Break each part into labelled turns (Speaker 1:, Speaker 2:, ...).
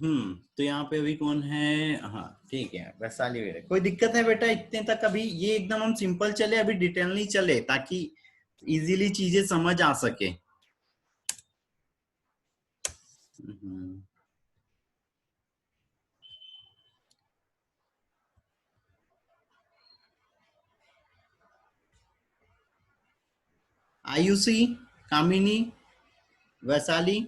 Speaker 1: तो यहाँ पे अभी कौन है? हाँ ठीक है, वैशाली वगैरह। कोई दिक्कत है बेटा इतने तक? अभी ये एकदम हम सिंपल चले, अभी डिटेल नहीं चले, ताकि इजीली चीजें समझ आ सके। आयुषी, कामिनी, वैशाली,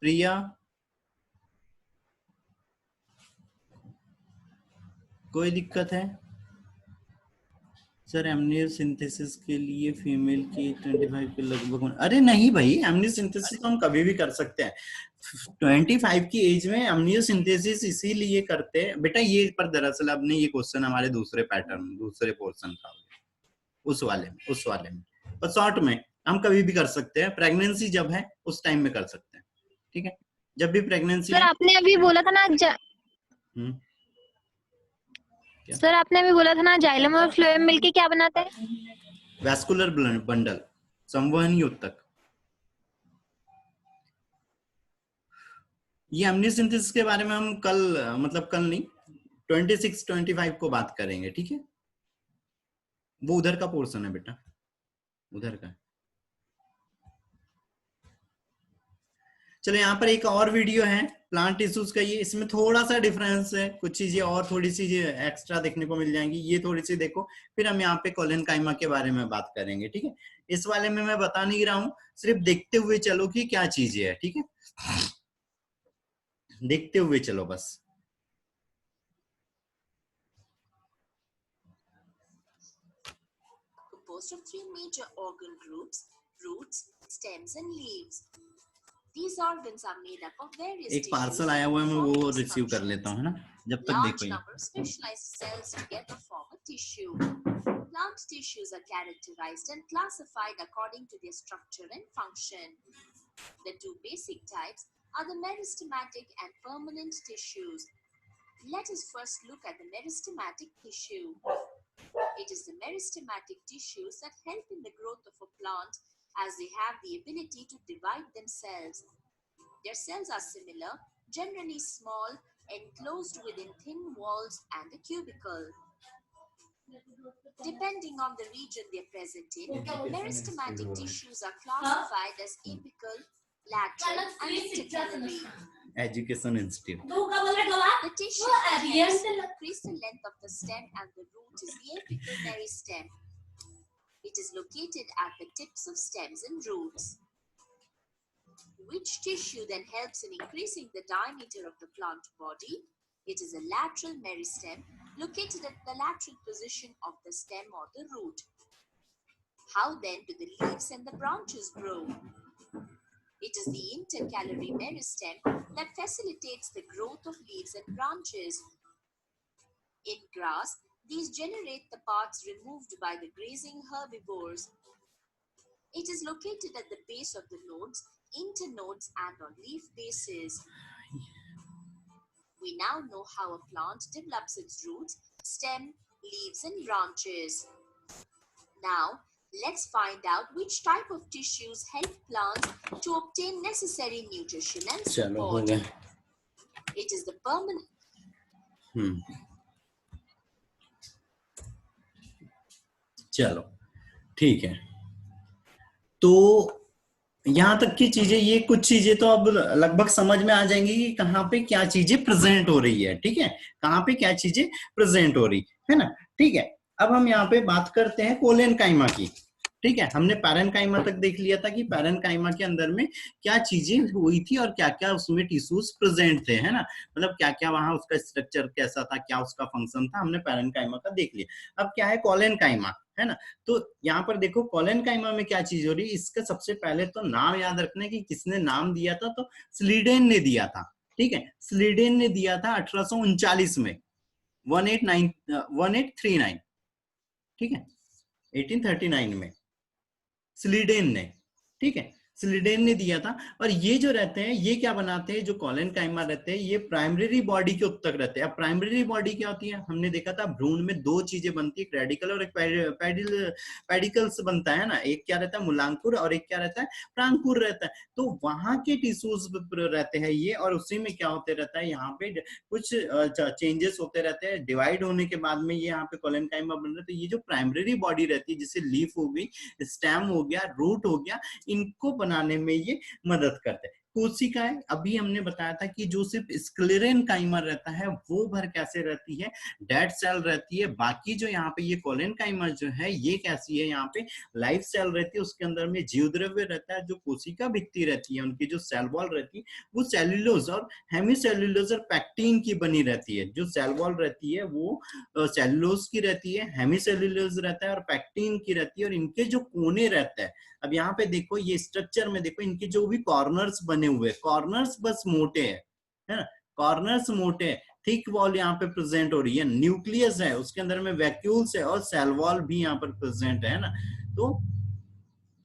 Speaker 1: प्रिया, कोई दिक्कत है? सर एमनियो सिंथेसिस के लिए फीमेल की 25 के लगभग। अरे नहीं भाई, एमनियो सिंथेसिस तो हम कभी भी कर सकते हैं। 25 की एज में एमनियो सिंथेसिस इसीलिए करते हैं बेटा ये, पर दरअसल अब नहीं, ये क्वेश्चन हमारे दूसरे पैटर्न, दूसरे पोर्शन का, उस वाले में। पर शॉर्ट में हम कभी भी कर सकते हैं, प्रेगनेंसी जब है उस टाइम में कर सकते हैं, ठीक है? जब भी प्रेगनेंसी
Speaker 2: सर
Speaker 1: है।
Speaker 2: आपने अभी बोला था ना सर आपने अभी बोला था ना जाइलम और फ्लोएम मिलके क्या बनाते हैं?
Speaker 1: वैस्कुलर बंडल, संवहनी ऊतक। ये एमनियोसिंथेसिस के बारे में हम कल, मतलब कल नहीं, 26-25 को बात करेंगे, ठीक है? वो उधर का पोर्शन है बेटा, उधर का। चलो यहाँ पर एक और वीडियो है प्लांट टिश्यूज का, ये इसमें थोड़ा सा डिफरेंस है, कुछ चीजें और थोड़ी सी एक्स्ट्रा देखने को मिल जाएंगी, ये थोड़ी सी देखो, फिर हम यहाँ पे कोलेनकाइमा के बारे में बात करेंगे, ठीक है? इस वाले में मैं बता नहीं रहा हूँ, सिर्फ देखते हुए चलो कि क्या चीजें है, ठीक है? देखते हुए चलो बस।
Speaker 3: Composed of three major organ groups: roots, stems, and leaves. These organs are made up of various
Speaker 1: एक पार्सल आया हुआ है, मैं वो रिसीव कर लेता हूँ, है ना? जब तक देखो।
Speaker 3: Large number of specialized cells together form a tissue. Plant tissues are characterized and classified according to their structure and function. The two basic types are the meristematic and permanent tissues. Let us first look at the meristematic tissue. It is the meristematic tissues that help in the growth of a plant, as they have the ability to divide themselves. Their cells are similar, generally small, enclosed within thin walls and a cubicle. Depending on the region they are present in, meristematic tissues are classified as apical, lateral, and intercalary.
Speaker 1: Education Institute.
Speaker 3: The tissue that helps increase the length of the stem and the root is the apical meristem. It is located at the tips of stems and roots. Which tissue then helps in increasing the diameter of the plant body? It is a lateral meristem located at the lateral position of the stem or the root. How then do the leaves and the branches grow? It is the intercalary meristem that facilitates the growth of leaves and branches. In grass, these generate the parts removed by the grazing herbivores. It is located at the base of the nodes, internodes, and on leaf bases. We now know how a plant develops its roots, stem, leaves, and branches. Now, let's find out which type of tissues help plants to obtain necessary nutrition and support. It is the permanent.
Speaker 1: चलो ठीक है, तो यहाँ तक की चीजें, ये कुछ चीजें तो अब लगभग समझ में आ जाएंगी कि कहाँ पे क्या चीजें प्रेजेंट हो रही है, ठीक है? कहाँ पे क्या चीजें प्रेजेंट हो रही है ना, ठीक है? अब हम यहाँ पे बात करते हैं कोलेनकाइमा की, ठीक है? हमने पैरेनकाइमा तक देख लिया था कि पैरेनकाइमा के अंदर में क्या चीजें हुई थी और क्या क्या उसमें टिश्यूज प्रेजेंट थे, है ना? मतलब क्या क्या वहां उसका स्ट्रक्चर कैसा था, क्या उसका फंक्शन था, हमने पैरेनकाइमा का देख लिया। अब क्या है कोलेनकाइमा, है ना? तो यहाँ पर देखो कोलेनकाइमा में क्या चीज हो रही है, इसका सबसे पहले तो नाम याद रखना है कि किसने नाम दिया था, तो स्लीडेन ने दिया था, ठीक है? स्लीडेन ने दिया था 1839 में, 1839, ठीक है? 1839 में स्लीडेन ने, ठीक है? स्लीडेन ने दिया था। और ये जो रहते हैं ये क्या बनाते हैं, जो कोलेनकाइमा रहते हैं ये प्राइमरी बॉडी के उत्तक रहते हैं। अब प्राइमरी बॉडी क्या होती है, हमने देखा था भ्रूण में दो चीजें बनती है, रेडिकल और एक पेडिकल्स बनता है ना, एक क्या रहता है मूलांकुर और एक क्या रहता है प्रांकुर रहता है। तो वहां के टिश्यूज रहते हैं ये, और उसी में क्या होते रहता है, यहाँ पे कुछ चेंजेस होते रहते हैं, डिवाइड होने के बाद में ये यहाँ पे कोलेनकाइमा बन रहा है। तो ये जो प्राइमरी बॉडी रहती है जैसे लीफ हो गई, स्टेम हो गया, रूट हो गया, इनको बनाने में ये मदद करते हैं। कोशिकाएं अभी हमने बताया था कि जो सिर्फ स्क्लेरेनकाइमा रहता है वो भर कैसे रहती है, डेड सेल रहती है। बाकी जो यहाँ पे ये कोलेनकाइमा जो है ये कैसी है, यहाँ पे लाइव सेल रहती है, उसके अंदर में जीव द्रव्य रहता है। जो कोशिका भित्ति रहती है उनकी जो सेल वॉल रहती है वो सेल्यूलोज और हेमीसेल्यूलोज और पैक्टिन की बनी रहती है। जो सेल वॉल रहती है वो सेल्यूलोज की रहती है, हेमीसेल्यूलोज रहता है और पैक्टिन की रहती है। और इनके जो कोने रहते हैं, अब यहाँ पे देखो ये स्ट्रक्चर में देखो इनके जो भी कॉर्नर्स बने हुए, कॉर्नर्स बस मोटे है ना, कॉर्नर्स मोटे है। थिक वॉल यहाँ पे प्रेजेंट हो रही है, न्यूक्लियस है उसके अंदर में वैक्यूल्स है और सेल वॉल भी यहाँ पर प्रेजेंट है ना। तो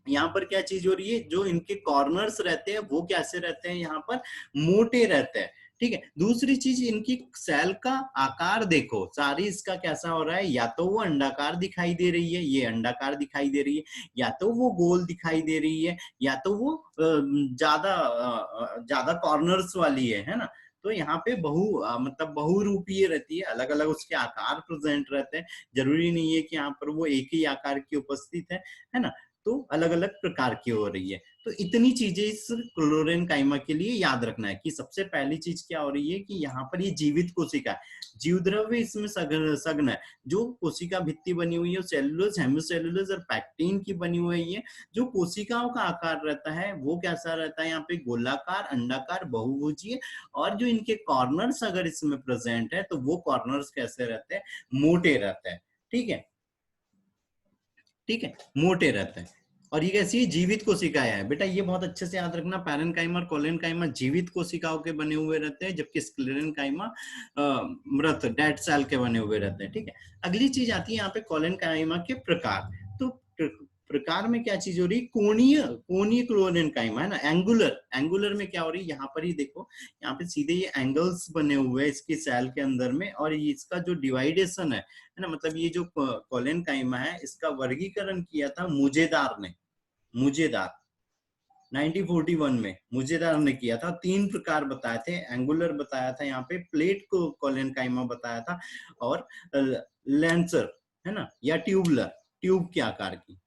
Speaker 1: यहाँ पर क्या चीज हो रही है, जो इनके कॉर्नर्स रहते हैं वो कैसे रहते हैं, यहाँ पर मोटे रहते हैं। ठीक है, दूसरी चीज इनकी सेल का आकार देखो, सारी इसका कैसा हो रहा है, या तो वो अंडाकार दिखाई दे रही है, ये अंडाकार दिखाई दे रही है, या तो वो गोल दिखाई दे रही है, या तो वो ज्यादा कॉर्नर्स वाली है ना। तो यहाँ पे मतलब बहुरूपीय रहती है, अलग अलग उसके आकार प्रेजेंट रहते हैं। जरूरी नहीं है कि यहाँ पर वो एक ही आकार की उपस्थित है ना। तो अलग अलग प्रकार की हो रही है। तो इतनी चीजें इस क्लोरेनकाइमा के लिए याद रखना है कि सबसे पहली चीज क्या हो रही है कि यहाँ पर ये जीवित कोशिका है, जीव द्रव्य इसमें सघन है। जो कोशिका भित्ति बनी हुई है सेलुलोज, हेमिसेलुलोज और पैक्टिन की बनी हुई है। जो कोशिकाओं का आकार रहता है वो कैसा रहता है, यहाँ पे गोलाकार, अंडाकार, बहुभुजीय। और जो इनके कॉर्नर्स अगर इसमें प्रेजेंट है तो वो कॉर्नर्स कैसे रहते हैं, मोटे रहते हैं। ठीक है, ठीक है, मोटे रहते हैं। और ये कैसी है, जीवित कोशिकाएं है बेटा, ये बहुत अच्छे से याद रखना। पैरेनकाइमा और कोलेनकाइमा जीवित कोशिकाओं के बने हुए रहते हैं, जबकि स्क्लेरेनकाइमा मृत डेड सेल के बने हुए रहते हैं। ठीक है, अगली चीज आती है यहाँ पे कोलेनकाइमा के प्रकार। तो प्रकार में क्या चीज हो रही है, कोणीय क्लोरेनकाइमा है ना, एंगुलर में क्या हो रही है, यहाँ पर ही देखो, यहाँ पे सीधे ये एंगल्स बने हुए हैं इसके सेल के अंदर में। और इसका जो डिवाइडेशन है ना, मतलब ये जो कोलेनकाइमा है इसका वर्गीकरण किया था मुजेदार 1941 में मुजेदार ने किया था। 3 प्रकार बताए थे, एंगुलर बताया था, यहाँ पे प्लेट को कोलेनकाइमा बताया था, और लेंसर है ना, या ट्यूबलर, ट्यूब के आकार की।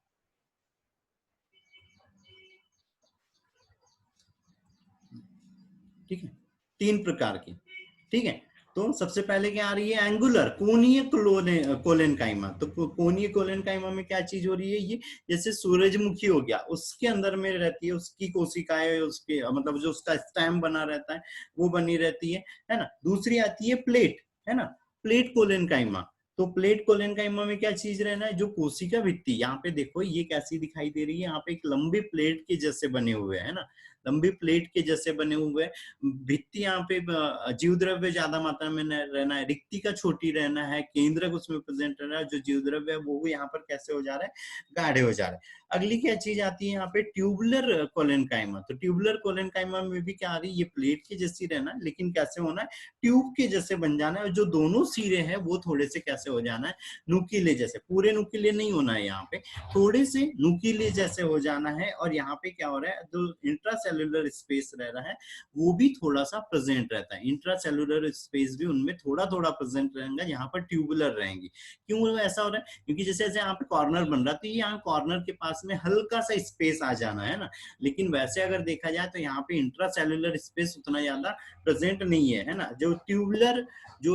Speaker 1: ठीक है, 3 प्रकार की। ठीक है, तो सबसे पहले क्या आ रही है, एंगुलर कोणीय कोलेनकाइमा। तो कोणीय कोलेनकाइमा में क्या चीज हो रही है, ये जैसे सूरजमुखी हो गया, उसके अंदर में रहती है, उसकी कोशिकाएं, उसके मतलब जो उसका स्टेम बना रहता है वो बनी रहती है ना। दूसरी आती है प्लेट, है ना, प्लेट कोलेनकाइमा। तो प्लेट कोलेनकाइमा में क्या चीज रहना है, जो कोशिका भित्ति, यहाँ पे देखो ये कैसी दिखाई दे रही है, यहाँ पे एक लंबी प्लेट के जैसे बने हुए है ना, लंबी प्लेट के जैसे बने हुए भित्ति। यहाँ पे जीव द्रव्य ज्यादा मात्रा में रहना है, रिक्तिका छोटी रहना है, केंद्रक उसमें प्रेजेंट रहना है। जो जीव द्रव्य है वो यहाँ पर कैसे हो जा रहा है, गाढ़े हो जा रहे हैं। अगली क्या चीज आती है यहाँ पे, ट्यूबुलर कोलेनकाइमा। तो ट्यूबुलर कोलेनकाइमा में भी क्या आ रही है, ये प्लेट के जैसी रहना है, लेकिन कैसे होना है, ट्यूब के जैसे बन जाना है। और जो दोनों सिरे हैं वो थोड़े से कैसे हो जाना है, नुकीले जैसे, पूरे नुकीले नहीं होना है, यहाँ पे थोड़े से नुकीले जैसे हो जाना है। और यहाँ पे क्या हो रहा है, जो इंट्रासेल्युलर स्पेस रह रहा है वो भी थोड़ा सा प्रेजेंट रहता है, इंट्रासेल्युलर स्पेस भी उनमें थोड़ा थोड़ा प्रेजेंट रहेगा, यहाँ पर ट्यूबुलर रहेंगी। क्यों ऐसा हो रहा है, क्योंकि जैसे जैसे यहाँ पे कॉर्नर बन रहा है तो यहाँ कॉर्नर के पास में हल्का सा स्पेस आ जाना है ना। लेकिन वैसे अगर देखा जाए तो यहाँ पे इंट्रासेल्युलर स्पेस उतना ज्यादा प्रेजेंट नहीं है ना। जो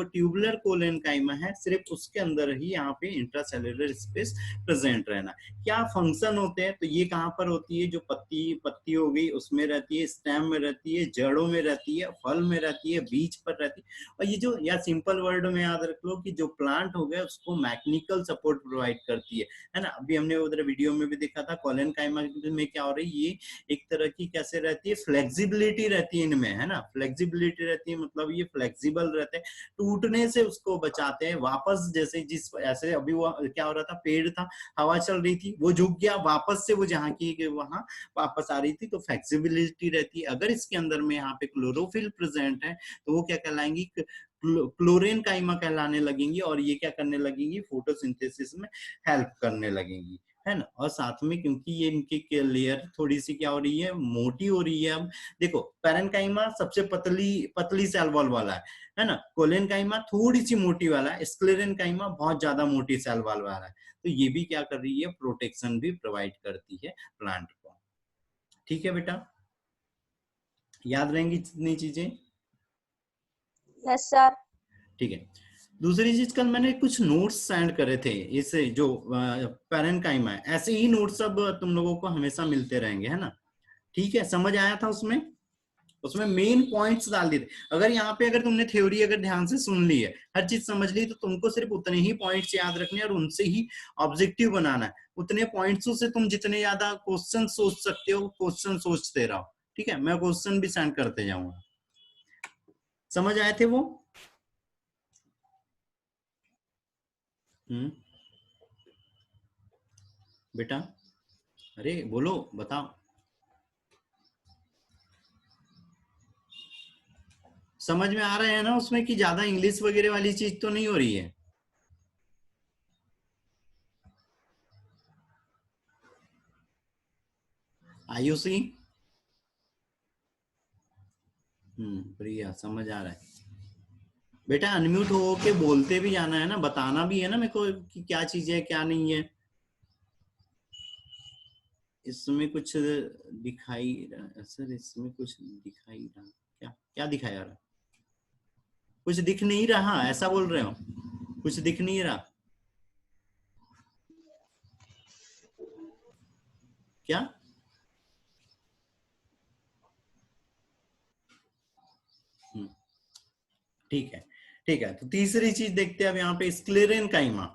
Speaker 1: ट्यूबुलर कोलेनकाइमा है सिर्फ उसके अंदर ही यहाँ पे इंट्रासेल्युलर स्पेस प्रेजेंट रहना। क्या फंक्शन होते हैं, तो ये कहाँ पर होती है, जो पत्ती हो गई उसमें में रहती है, स्टेम में रहती है, जड़ों में रहती है, फल में रहती है, बीज पर रहती है। और ये जो, या सिंपल वर्ड में याद रख लो कि जो प्लांट हो गया उसको मैकेनिकल सपोर्ट प्रोवाइड करती है ना। अभी हमने उधर वीडियो में भी देखा था कोलेनकाइमा में क्या हो रही है, ये एक तरह की कैसे रहती है, फ्लेक्सिबिलिटी रहती है इनमें, है ना। फ्लेक्सिबिलिटी रहती है मतलब ये फ्लेक्सिबल रहते हैं, टूटने से उसको बचाते हैं वापस। जैसे जिस ऐसे अभी वो क्या हो रहा था, पेड़ था, हवा चल रही थी, वो झुक गया, वापस से वो जहाँ की वहां वापस आ रही थी, तो फ्लेक्सिबिलिटी रहती है। अगर इसके अंदर में यहाँ पे क्लोरोफिल प्रेजेंट है तो वो क्या कहलाएंगी, क्लोरेनकाइमा कहलाने लगेंगी, और ये क्या करने लगेंगी, फोटोसिंथेसिस में हेल्प करने लगेंगी, है ना। और साथ में क्योंकि ये इनकी लेयर थोड़ी सी क्या हो रही है, मोटी हो रही है। अब देखो पैरेन्काइमा सबसे पतली पतली सेल वॉल वाला है ना, कोलेनकाइमा थोड़ी सी मोटी वाला है, स्क्लेरेनकाइमा बहुत ज्यादा मोटी सेल वॉल वाला है। तो ये भी क्या कर रही है, प्रोटेक्शन भी प्रोवाइड करती है प्लांट को। ठीक है बेटा, याद रहेंगी जितनी चीजें।
Speaker 4: Yes sir.
Speaker 1: ठीक है। दूसरी चीज, कल मैंने कुछ नोट्स सेंड करे थे, इसे जो पैरेन्काइमा है, ऐसे ही नोट्स अब तुम लोगों को हमेशा मिलते रहेंगे, है ना। ठीक है, समझ आया था उसमें, उसमें मेन पॉइंट्स डाल दिए थे। अगर यहाँ पे अगर तुमने थ्योरी अगर ध्यान से सुन ली है, हर चीज समझ ली, तो तुमको सिर्फ उतने ही पॉइंट्स याद रखने और उनसे ही ऑब्जेक्टिव बनाना है। उतने पॉइंट्सों से तुम जितने ज्यादा क्वेश्चन सोच सकते हो, क्वेश्चन सोचते रहो। ठीक है, मैं क्वेश्चन भी सेंड करते जाऊंगा। समझ आए थे वो? बेटा, अरे बोलो, बताओ। समझ में आ रहे हैं ना उसमें, कि ज्यादा इंग्लिश वगैरह वाली चीज तो नहीं हो रही है? आयुषी, प्रिया, समझ आ रहा है बेटा। अनम्यूट हो के बोलते भी जाना है ना, बताना भी है ना मेरे को कि क्या चीज है क्या नहीं है। इसमें कुछ दिखाई सर, इसमें कुछ दिखाई रहा, क्या क्या दिखाया रहा? कुछ दिख नहीं रहा ऐसा बोल रहे हो? कुछ दिख नहीं रहा क्या? ठीक है, ठीक है। तो तीसरी चीज देखते हैं अब यहाँ पे, स्क्लेरेनकाइमा।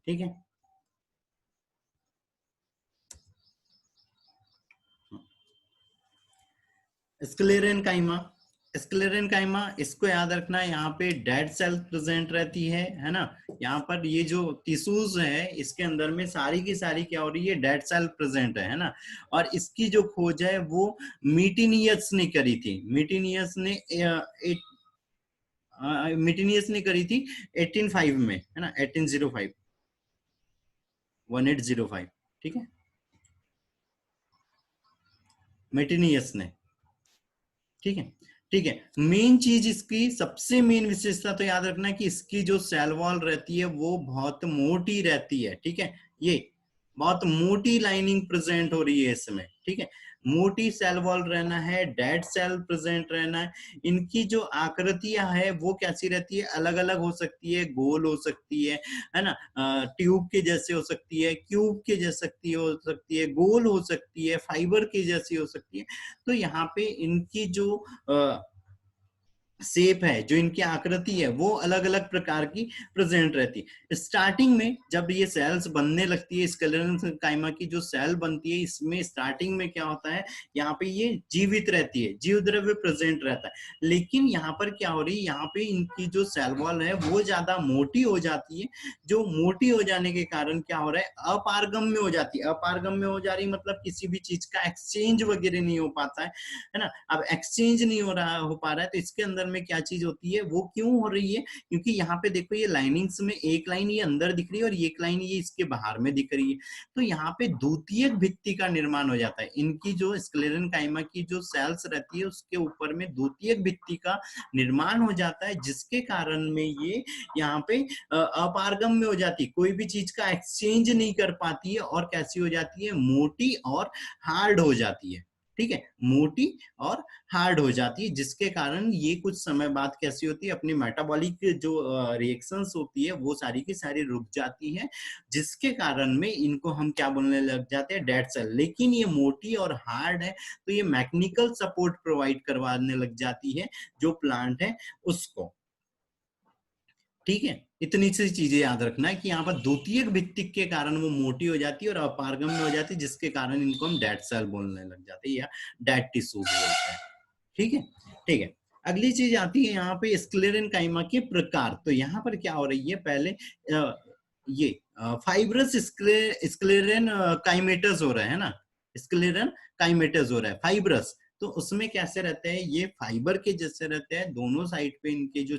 Speaker 1: ठीक है, स्क्लेरेनकाइमा, स्क्लेरेनकाइमा इसको याद रखना है, यहाँ पे डेड सेल प्रेजेंट रहती है ना। यहाँ पर ये जो टिश्यूज है इसके अंदर में सारी की सारी क्या हो रही है, डेड सेल प्रेजेंट है ना। और इसकी जो खोज है वो मीटिनियस ने करी थी। मीटिनियस ने करी थी 1805 में, है ना, 1805, 1805। ठीक है, मीटिनियस ने। ठीक है, ठीक है। मेन चीज इसकी सबसे मेन विशेषता तो याद रखना है कि इसकी जो सेल वॉल रहती है वो बहुत मोटी रहती है। ठीक है, ये बहुत मोटी लाइनिंग प्रेजेंट हो रही है इसमें। ठीक है, मोटी सेल वॉल रहना है, डेड सेल प्रेजेंट रहना है। इनकी जो आकृतियां है वो कैसी रहती है, अलग अलग हो सकती है, गोल हो सकती है ना, ट्यूब के जैसे हो सकती है, क्यूब के जैसे हो सकती है, गोल हो सकती है, फाइबर के जैसी हो सकती है। तो यहाँ पे इनकी जो शेप है, जो इनकी आकृति है, वो अलग अलग प्रकार की प्रेजेंट रहती है। स्टार्टिंग में जब ये सेल्स बनने लगती है, स्क्लेरेनकाइमा की जो सेल बनती है, इसमें स्टार्टिंग में क्या होता है, यहाँ पे ये जीवित रहती है, जीव द्रव्य प्रेजेंट रहता है। लेकिन यहाँ पर क्या हो रही है, यहाँ पे इनकी जो सेल वॉल है वो ज्यादा मोटी हो जाती है। जो मोटी हो जाने के कारण क्या हो रहा है, अपारगम्य हो जाती है। अपारगम्य हो जा रही मतलब किसी भी चीज का एक्सचेंज वगैरह नहीं हो पाता है ना। अब एक्सचेंज नहीं हो पा रहा है, तो इसके अंदर में क्या चीज होती है, वो क्यों हो रही है, क्योंकि यहाँ पे देखो ये लाइनिंग्स में एक लाइन ये अंदर दिख रही है और एक लाइन ये इसके बाहर में दिख रही है। तो यहाँ पे द्वितीयक भित्ति का निर्माण हो जाता है। इनकी जो स्क्लेरेनकाइमा की जो सेल्स रहती है उसके ऊपर में द्वितीयक भित्ति का निर्माण हो जाता है, जिसके कारण में ये यहाँ पे अपारगम्य हो जाती है, कोई भी चीज का एक्सचेंज नहीं कर पाती है और कैसी हो जाती है, मोटी और हार्ड हो जाती है। ठीक है, मोटी और हार्ड हो जाती है, जिसके कारण ये कुछ समय बाद कैसी होती है, अपनी मेटाबॉलिक जो रिएक्शंस होती है वो सारी की सारी रुक जाती है, जिसके कारण में इनको हम क्या बोलने लग जाते हैं, डेड सेल। लेकिन ये मोटी और हार्ड है तो ये मैकेनिकल सपोर्ट प्रोवाइड करवाने लग जाती है जो प्लांट है उसको। ठीक है, इतनी सी चीजें याद रखना है कि यहाँ पर द्वितीयक भित्तिक के कारण वो मोटी हो जाती है और अपारगम्य हो जाती है, जिसके कारण इनको हम डेड सेल बोलने लग जाते हैं या डेड टिश्यूज बोलते हैं। ठीक है, ठीक है। अगली चीज आती है यहाँ पे स्क्लेरेनकाइमा के प्रकार। तो यहाँ पर क्या हो रही है, पहले ये फाइब्रस स्क्लेरेन काइमेटस हो रहा है ना, स्क्लेरन काइमेटस हो रहा है फाइब्रस। तो उसमें कैसे रहते हैं, ये फाइबर के जैसे रहते हैं, दोनों साइड पे इनके जो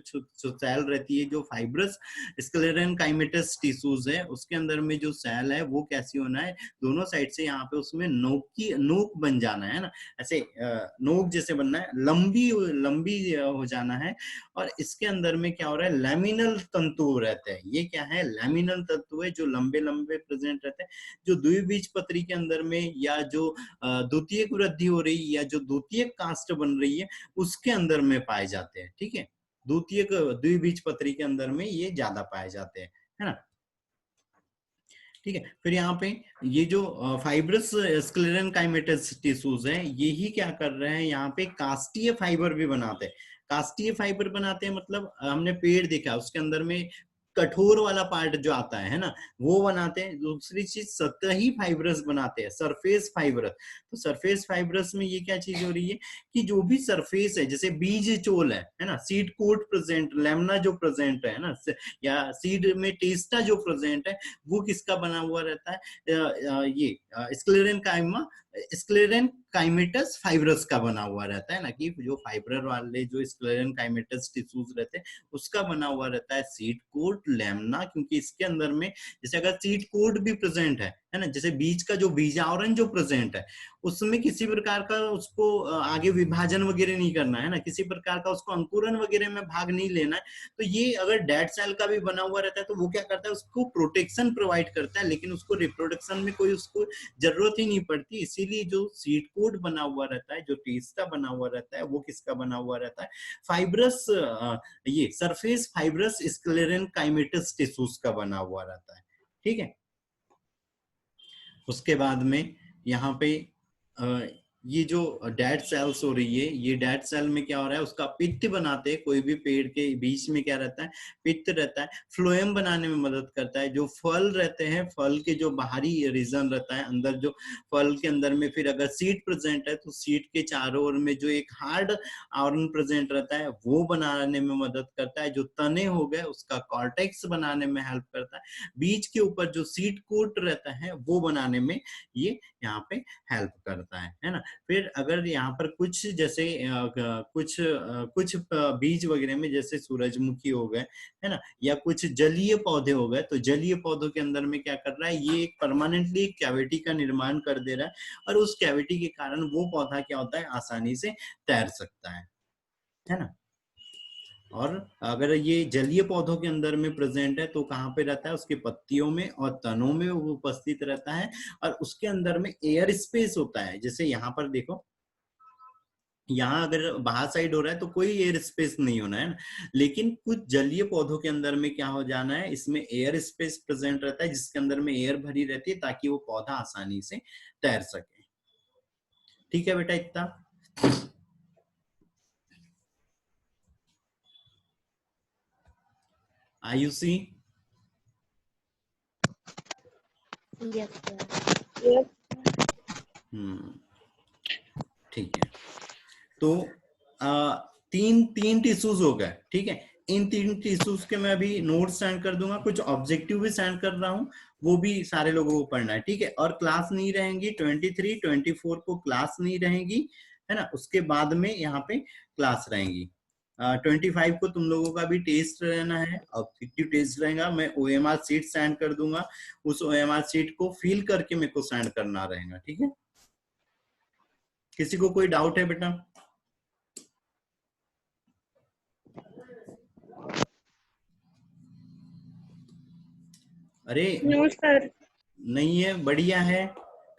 Speaker 1: सेल रहती है, जो फाइब्रस स्क्लेरन काइमेटस टिश्यूज है उसके अंदर में जो सेल है वो कैसी होना है, दोनों साइड से यहाँ पे उसमें नोक बन जाना है ना, ऐसे नोक जैसे बनना है, लंबी लंबी हो जाना है। और इसके अंदर में क्या हो रहा है, लैमिनल तंतु रहते हैं। ये क्या है, लैमिनल तंतु है जो लंबे लंबे प्रेजेंट रहते हैं, जो द्विबीजपत्री के अंदर में या जो द्वितीयक वृद्धि हो रही है या जो द्वितीयक कास्ट बन रही है उसके अंदर में पाए जाते हैं। ठीक है, द्वितीयक द्विबीजपत्री के अंदर में ये ज्यादा पाए जाते हैं, है ना। ठीक है, फिर यहाँ पे ये जो फाइब्रस स्क्लेरन काइमेटस टिश्यूज है, ये ही क्या कर रहे हैं, यहाँ पे कास्टीय फाइबर भी बनाते हैं। कास्टीय फाइबर बनाते हैं मतलब हमने पेड़ देखा उसके अंदर में कठोर वाला पार्ट जो आता है ना, वो बनाते हैं। दूसरी चीज सतही फाइब्रस बनाते हैं, सरफेस फाइबरस। तो सरफेस फाइबरस में ये क्या चीज हो रही है कि जो भी सरफेस है, जैसे बीज चोल है ना, सीड कोट प्रेजेंट, लेमना जो प्रेजेंट है ना, या सीड में टेस्टा जो प्रेजेंट है, वो किसका बना हुआ रहता है, ये स्क्लेरन काइमा स्क्लेरन काइमेटस फाइब्रस का बना हुआ रहता है ना, कि जो फाइबर वाले जो स्क्लेरन काइमेटस टिश्यूज रहते हैं उसका बना हुआ रहता है सीड कोट, लेमना। क्योंकि इसके अंदर में जैसे अगर सीड कोट भी प्रेजेंट है ना, जैसे बीज का जो बीजावरण जो प्रेजेंट है उसमें किसी प्रकार का उसको आगे विभाजन वगैरह नहीं करना है ना, किसी प्रकार का उसको अंकुरन वगैरह में भाग नहीं लेना है। तो ये अगर डेड सेल का भी बना हुआ रहता है तो वो क्या करता है, उसको प्रोटेक्शन प्रोवाइड करता है, लेकिन उसको रिप्रोडक्शन में कोई उसको जरूरत ही नहीं पड़ती। इसीलिए जो सीड कोट बना हुआ रहता है, जो टेस्टा बना हुआ रहता है, वो किसका बना हुआ रहता है, फाइब्रस, ये सरफेस फाइब्रस स्क्लेरन काइमेटस टिश्यूज का बना हुआ रहता है। ठीक है, उसके बाद में यहाँ पे ये जो डेड सेल्स हो रही है, ये डेड सेल में क्या हो रहा है, उसका पित्त बनाते हैं। कोई भी पेड़ के बीच में क्या रहता है, पित्त रहता है, फ्लोएम बनाने में मदद करता है। जो फल रहते हैं, फल के जो बाहरी रीजन रहता है, अंदर जो फल के अंदर में फिर अगर सीड प्रेजेंट है तो सीड के चारों ओर में जो एक हार्ड आवरण प्रेजेंट रहता है वो बनाने में मदद करता है। जो तने हो गए उसका कॉर्टेक्स बनाने में हेल्प करता है। बीज के ऊपर जो सीड कोट रहता है वो बनाने में ये यहाँ पे हेल्प करता है ना। फिर अगर यहाँ पर कुछ जैसे कुछ बीज वगैरह में जैसे सूरजमुखी हो गए, है ना, या कुछ जलीय पौधे हो गए, तो जलीय पौधों के अंदर में क्या कर रहा है, ये एक परमानेंटली कैविटी का निर्माण कर दे रहा है, और उस कैविटी के कारण वो पौधा क्या होता है, आसानी से तैर सकता है ना। और अगर ये जलीय पौधों के अंदर में प्रेजेंट है तो कहाँ पे रहता है, उसके पत्तियों में और तनों में वो उपस्थित रहता है, और उसके अंदर में एयर स्पेस होता है। जैसे यहाँ पर देखो, यहाँ अगर बाहर साइड हो रहा है तो कोई एयर स्पेस नहीं होना है ना, लेकिन कुछ जलीय पौधों के अंदर में क्या हो जाना है, इसमें एयर स्पेस प्रेजेंट रहता है, जिसके अंदर में एयर भरी रहती है ताकि वो पौधा आसानी से तैर सके। ठीक है बेटा, इतना आयुषी।
Speaker 4: Yes, sir.
Speaker 1: ठीक है, तो तीन तीन टिश्यूज हो गए। ठीक है, इन तीन टिश्यूज के मैं अभी नोट्स सेंड कर दूंगा, कुछ ऑब्जेक्टिव भी सेंड कर रहा हूँ, वो भी सारे लोगों को पढ़ना है। ठीक है, और क्लास नहीं रहेंगी 23, 24 को क्लास नहीं रहेंगी, है ना। उसके बाद में यहाँ पे क्लास रहेंगी। 25 को तुम लोगों का भी टेस्ट रहना है, ऑब्जेक्टिव टेस्ट रहेगा। मैं OMR शीट सेंड कर दूंगा, उस OMR शीट को फिल करके मेरे को सेंड करना रहेगा। ठीक है, किसी को कोई डाउट है बेटा? अरे
Speaker 4: No, sir.
Speaker 1: नहीं है, बढ़िया है,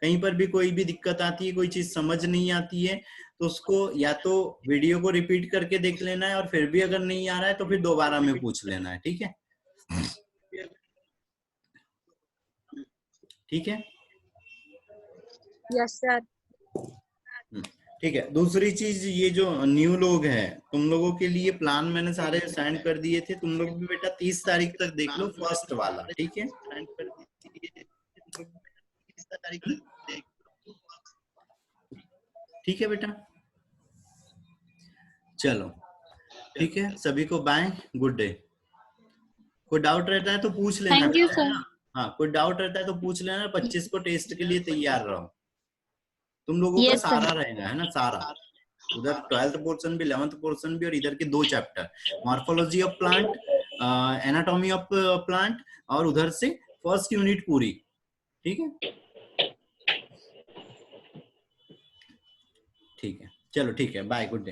Speaker 1: कहीं पर भी कोई भी दिक्कत आती है, कोई चीज समझ नहीं आती है, तो उसको या तो वीडियो को रिपीट करके देख लेना है, और फिर भी अगर नहीं आ रहा है तो फिर दोबारा में पूछ लेना है। ठीक है, ठीक है।
Speaker 4: Yes sir.
Speaker 1: ठीक है, दूसरी चीज, ये जो न्यू लोग हैं, तुम लोगों के लिए प्लान मैंने सारे सेंड कर दिए थे, तुम लोग भी बेटा 30 तारीख तक देख लो फर्स्ट वाला। ठीक है, ठीक है बेटा, चलो ठीक है, सभी को बाय, गुड डे। कोई डाउट रहता है तो पूछ लेना।
Speaker 2: Thank you sir.
Speaker 1: हाँ, कोई डाउट रहता है तो पूछ लेना। 25 को टेस्ट के लिए तैयार रहो। तुम लोगों का
Speaker 2: यस सर।
Speaker 1: सारा रहेगा, है ना, सारा, उधर 12th पोर्शन भी, 11th पोर्शन भी, और इधर के 2 chapter, morphology of plant, anatomy of plant, और उधर से फर्स्ट यूनिट पूरी। ठीक है, ठीक है, चलो ठीक है, बाय, गुड डे।